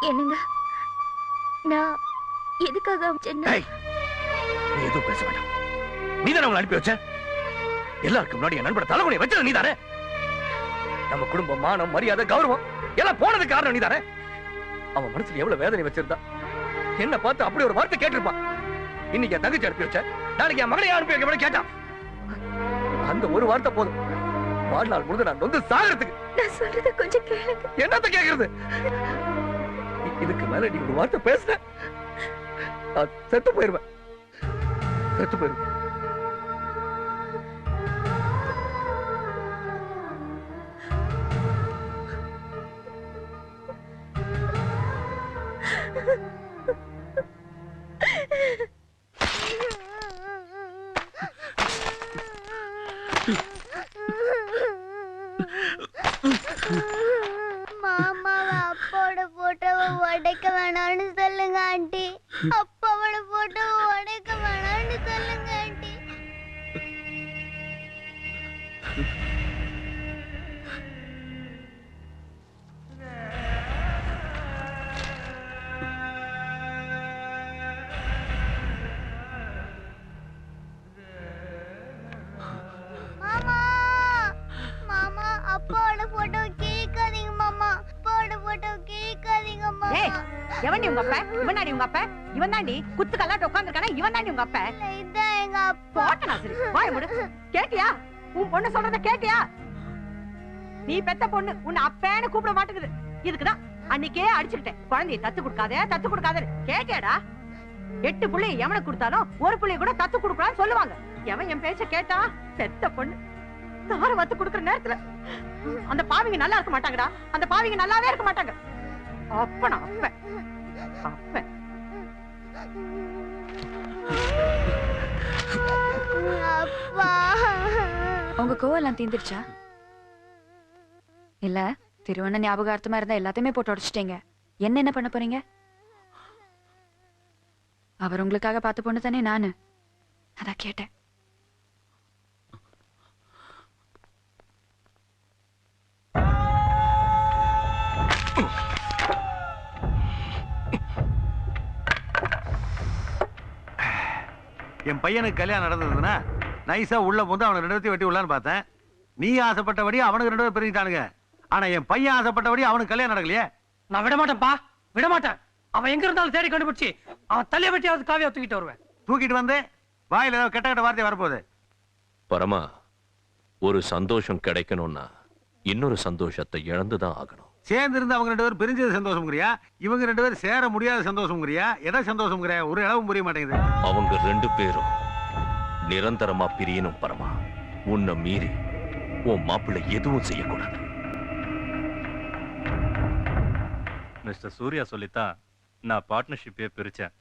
என்னங்க, நான் எதுக்காக சென்னை? நீ எதுவும் பேச வேண்டாம். நீதானே அவங்களை அனுப்பி வச்ச? எல்லாருக்கும் முன்னாடி என் நண்பரை தலைமுறை வச்சது நீதானே? நம்ம குடும்பம், மானம், மரியாதை, கௌரவம் எல்லாம் போனதுக்கு காரணம் நீதானே? அவன் மனசுல எவ்வளவு வேதனை வச்சிருந்தா என்ன பார்த்து அப்படி ஒரு வார்த்தை கேட்டிருப்பான். இன்னைக்கு என் தங்கச்சி அனுப்பி வச்ச, நாளைக்கு என் மகளையா அனுப்பி வைக்க கேட்டான். அந்த ஒரு வார்த்தை போதும் வாழ்நாள் முழுது நான் வந்து சாகிறதுக்கு. நான் சொல்றத கொஞ்சம் கேளுங்க. என்னத்த கேக்குறது? இதுக்கு மேல நீ ஒரு வார்த்தை பேசுன செத்து போயிருவேன். செத்து போயிருவேன். மாமாவை அப்பாவோட போட்டோவை உடைக்க வேணாம்னு சொல்லுங்க ஆண்டி. அப்பாவோட போட்டோவை உடைக்க வேணாம்னு சொல்லுங்க ஆண்டி. மாமா மாமா அப்பாவோட போட்டோ கேட்காதீங்க மாமா. அப்பாவோட போட்டோ கேட்காதீங்க மாமா. எவன்டி உங்க அப்பா? இவனாடி உங்க அப்பா? இவன் தாண்டி குத்து கல்லாட்ட உட்கார்ந்திருக்கானே, இவன் தாண்டி உங்க அப்பா? இதான் எங்க அப்பா. போட்டனா சரி, வாய் மூடு. கேட்டியா? உன் பொண்ணு சொல்றத கேட்டியா? நீ பெத்த பொண்ணு உன்னை அப்பேன்னு கூப்பிட மாட்டேங்குது. இதுக்குதான் அன்னைக்கே அடிச்சுக்கிட்டேன், குழந்தைய தத்து கொடுக்காத கேட்டியாடா? 8 புள்ளைய எவனுக்கு கொடுத்தாலும் ஒரு புள்ளைய கூட தத்து கொடுக்கலாம்னு சொல்லுவாங்க. எவன் என் பேச்ச கேட்டா? பெத்த பொண்ணு தார வத்து கொடுக்குற நேரத்துல அந்த பாவிங்க நல்லா இருக்க மாட்டாங்கடா. அந்த பாவிங்க நல்லாவே இருக்க மாட்டாங்க. அப்பனா அப்ப அப்பா உங்க கோவெல்லாம் தீந்துருச்சா? இல்ல திருவண்ண ஞாபகார்த்தமா இருந்தா எல்லாத்தையுமே போட்டு உடைச்சிட்டீங்க. என்ன பண்ண போறீங்க? அவர் உங்களுக்காக பார்த்த பொண்ணு தானே நானு, அதான் கேட்டேன். என் பையனுக்கு கல்யாணம் நடந்ததுன்னா நைஸா உள்ள போது அவனுக்கு 2 பேத்தையும் வெட்டி உள்ளான்னு பார்த்தேன். நீ ஆசைப்பட்டபடி அவனுக்கு 2 பேர் பிரிஞ்சுட்டானுங்க. ஆனா என் பையன் ஆசைப்பட்டபடி அவனுக்கு கல்யாணம் நடக்கலையே. நான் விட மாட்டேன்ப்பா, விட மாட்டேன். அவன் எங்க இருந்தாலும் தேடி கண்டுபிடிச்சு அவன் தலைய வெட்டியாவது காவியா தூக்கிட்டு வருவேன். தூக்கிட்டு வந்து வாயில ஏதாவது கெட்ட வார்த்தை வரப்போகுது. பரமா, ஒரு சந்தோஷம் கிடைக்கணும்னா இன்னொரு சந்தோஷத்தை இழந்துதான் ஆகணும். சேர்ந்து இருந்து அவங்க 2 பேரும் பிரிஞ்சது சந்தோஷம்ங்கறியா? இவங்க 2 பேரும் சேர முடியாத சந்தோஷம்ங்கறியா? எதை சந்தோஷம்ங்கறியா? ஒரு அளவும் புரிய மாட்டேங்குது. அவங்க 2 பேரும் நிரந்தரமா பிரியணும் பரமா. உன்னை மீறி உன் மாப்பிள்ளை எதுவும் செய்யக்கூடாது. மிஸ்டர் சூர்யா சொல்லித்தான் நான் பார்ட்னர்ஷிப்பே பிரிச்சேன்.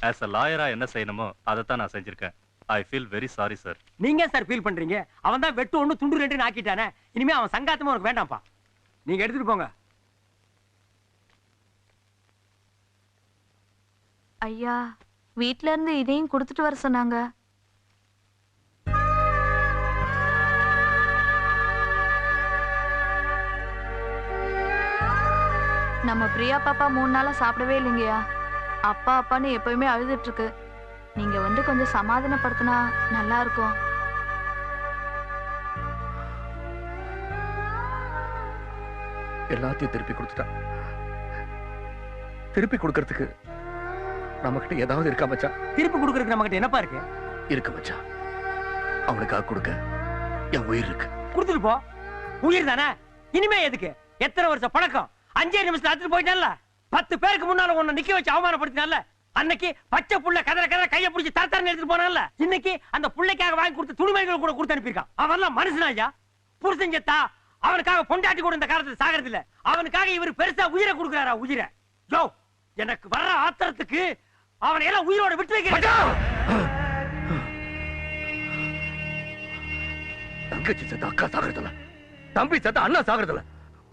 ஆஸ் அ லாயரா என்ன செய்யணுமோ அதைத்தான் நான் செஞ்சிருக்கேன். I feel very sorry sir. நீங்க சார் ஃபீல் பண்றீங்க? அவன் தான் வெட்டு 1 துண்டு 2 ஆக்கிட்டானே. இனிமே அவன் சங்காத்தமும் உனக்கு வேண்டாம்ப்பா. நீங்க எடுத்துட்டு போங்க. ஐயா வீட்ல இருந்து இதையும் கொடுத்துட்டு வர சொன்னாங்க. நம்ம பிரியா பாப்பா 3 நாளா சாப்பிடவே இல்லைங்கய்யா. அப்பா அப்பான்னு எப்பயுமே அழுதுட்டு இருக்கு. நீங்க வந்து கொஞ்சம் சமாதானப்படுத்தினா நல்லா இருக்கும். எல்லாத்தையும் திருப்பி கொடுத்துட்டான். திருப்பி கொடுக்கறதுக்கு நம்ம கிட்ட ஏதாவது இருக்கா மச்சான்? திருப்பி கொடுக்கறதுக்கு நம்ம கிட்ட என்னப்பா இருக்கு? இருக்கு மச்சான். அவனுக்காக கொடுக்க என் உயிர் இருக்கு. கொடுத்துட்டு போ. உயிர் தானே? இனிமே எதுக்கு? எத்தனை வருஷம் பழக்கம்? 5 நிமிஷத்துல அத்துட்டு போயிட்டான்ல. 10 பேருக்கு முன்னால உன்னை நிக்க வச்சு அவமானப்படுத்தினால. அன்னைக்கு பச்சை புள்ள கதற கையை பிடிச்சி தரத்தரன்னு எடுத்துட்டு போனான்ல. இன்னைக்கு அந்த புள்ளைக்காக வாங்கி கொடுத்து துணிமணிகள் கூட கொடுத்து அனுப்பியிருக்கான். அவன்லாம் மனுஷனா ஐயா? புருஷன் செத்தா அவனுக்காக பொண்டாட்டி கூட இந்த காலத்துல சாகிறது இல்ல. அவனுக்காக இவர் பெருசா உயிரை கொடுக்குறாரா? உயிரை ஜோ எனக்கு வர்ற ஆத்திரத்துக்கு அவனை எல்லாம் உயிரோட விட்டு வைக்கிறேன். தங்கச்சி செத்த அக்கா சாகிறதுல, தம்பி செத்த அண்ணா சாகிறதுல,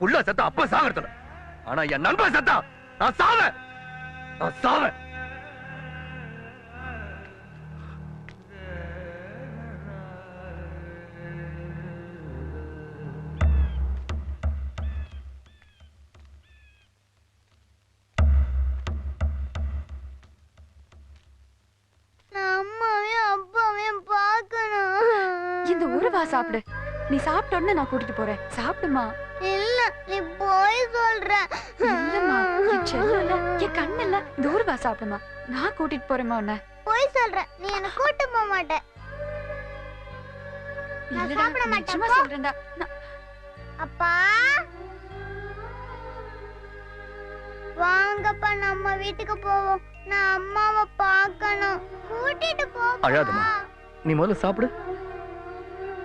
புள்ள செத்த அப்பா சாகிறதுல. ஆனா என் நண்பன் செத்தா நான் சாவேன். நான் சாவேன். ஊறுவா சாப்பிடு. நீ சாப்பிட்ட உடனே நான் கூட்டிட்டு போறேன். சாப்பிடுமா. இல்ல நீ போய் சொல்ற. இல்லம்மா, என் செல்லல, என் கண்ணல்ல. இந்த ஊறுவா சாப்பிடுமா. நான் கூட்டிட்டு போறேம்மா உன்னை. போய் சொல்ற. நீ என்ன கூட்டி போக மாட்ட. நான் இல்லடா, சாப்பிட மாட்டேன், நிஜமா போ. சொல்றேன்டா. அப்பா வாங்கப்பா நம்ம வீட்டுக்கு போவோம். நான் அம்மாவை பார்க்கணும். கூட்டிட்டு போ. அழாதம்மா. நீ முதல்ல சாப்பிடு.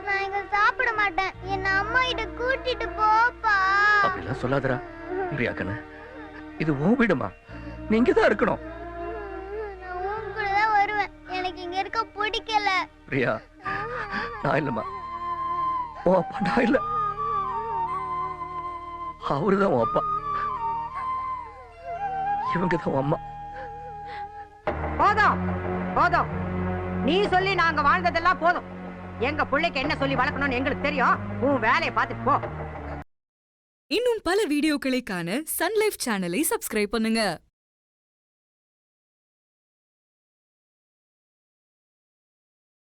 நான் இங்க சாப்பிட மாட்டேன். என்ன அம்மா கிட்ட கூட்டிட்டு போப்பா. அப்படிலாம் சொல்லாதடா பிரியா கண்ணு. இது உன் வீடுமா, நீ இங்கதான் இருக்கணும். நான் உன் கூட தான் வருவேன். எனக்கு இங்க இருக்க பிடிக்கல. பிரியா, நான் இல்லம்மா. உன் அப்பா நான் இல்ல, அவருதான் உன் அப்பா. இவங்கதான் உன் அம்மா. போதும் போதும். நீ சொல்லி நாங்க வாழ்ந்ததெல்லாம் போதும். எங்க பிள்ளைக்கு என்ன சொல்லி வளர்க்கணும்னு எங்களுக்கு தெரியும். உன் வேலையை பார்த்துட்டு போ. இன்னும் பல வீடியோக்களை காண சன் லைஃப் சேனலை சப்ஸ்கிரைப் பண்ணுங்க.